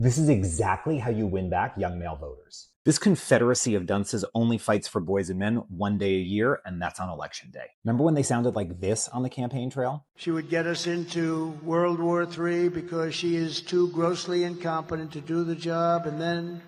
This is exactly how you win back young male voters. This confederacy of dunces only fights for boys and men one day a year, and that's on election day. Remember when they sounded like this on the campaign trail? She would get us into World War III because she is too grossly incompetent to do the job, and then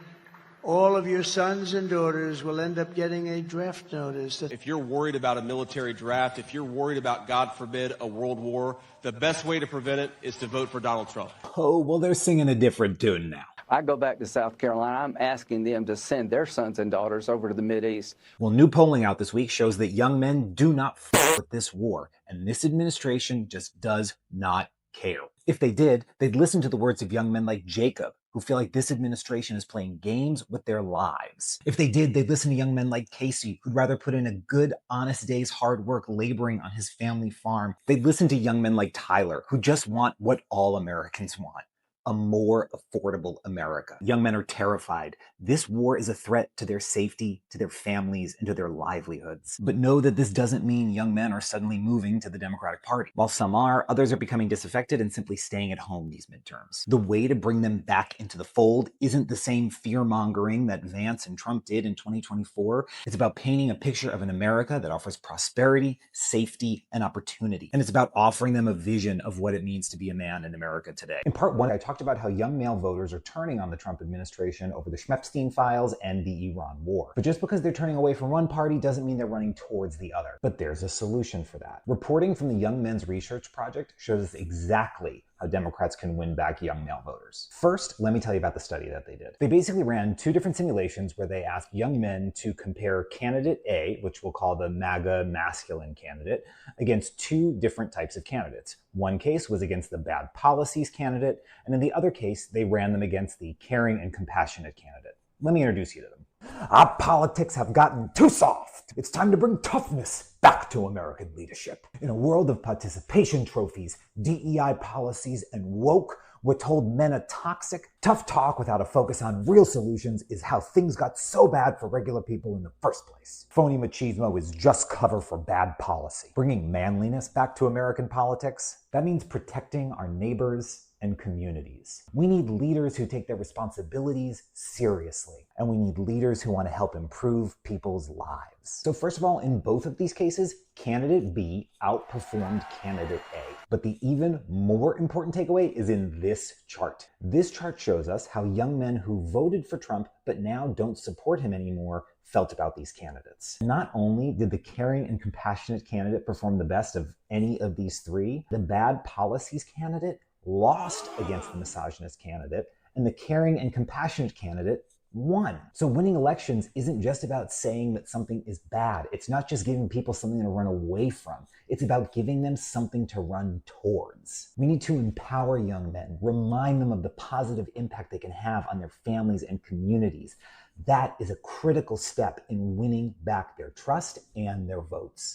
all of your sons and daughters will end up getting a draft notice. If you're worried about a military draft, if you're worried about, God forbid, a world war, the best way to prevent it is to vote for Donald Trump. Oh, well, they're singing a different tune now. I go back to South Carolina, I'm asking them to send their sons and daughters over to the Mideast. Well, new polling out this week shows that young men do not f with this war, and this administration just does not care. If they did, they'd listen to the words of young men like Jacob, who feel like this administration is playing games with their lives. If they did, they'd listen to young men like Casey, who'd rather put in a good, honest day's hard work laboring on his family farm. They'd listen to young men like Tyler, who just want what all Americans want: a more affordable America. Young men are terrified. This war is a threat to their safety, to their families, and to their livelihoods. But know that this doesn't mean young men are suddenly moving to the Democratic Party. While some are, others are becoming disaffected and simply staying at home these midterms. The way to bring them back into the fold isn't the same fear-mongering that Vance and Trump did in 2024. It's about painting a picture of an America that offers prosperity, safety, and opportunity. And it's about offering them a vision of what it means to be a man in America today. In part one, I talked about how young male voters are turning on the Trump administration over the Schmepstein files and the Iran war. But just because they're turning away from one party doesn't mean they're running towards the other. But there's a solution for that. Reporting from the Young Men's Research Project shows us exactly how Democrats can win back young male voters. First, let me tell you about the study that they did. They basically ran two different simulations where they asked young men to compare candidate A, which we'll call the MAGA masculine candidate, against two different types of candidates. One case was against the bad policies candidate, and in the other case, they ran them against the caring and compassionate candidate. Let me introduce you to them. Our politics have gotten too soft. It's time to bring toughness back to American leadership. In a world of participation trophies, DEI policies, and woke, we're told men are toxic. Tough talk without a focus on real solutions is how things got so bad for regular people in the first place. Phony machismo is just cover for bad policy. Bringing manliness back to American politics, that means protecting our neighbors and communities. We need leaders who take their responsibilities seriously, and we need leaders who want to help improve people's lives. So first of all, in both of these cases, candidate B outperformed candidate A. But the even more important takeaway is in this chart. This chart shows us how young men who voted for Trump but now don't support him anymore felt about these candidates. Not only did the caring and compassionate candidate perform the best of any of these three, the bad policies candidate lost against the misogynist candidate, and the caring and compassionate candidate won. So winning elections isn't just about saying that something is bad. It's not just giving people something to run away from. It's about giving them something to run towards. We need to empower young men, remind them of the positive impact they can have on their families and communities. That is a critical step in winning back their trust and their votes.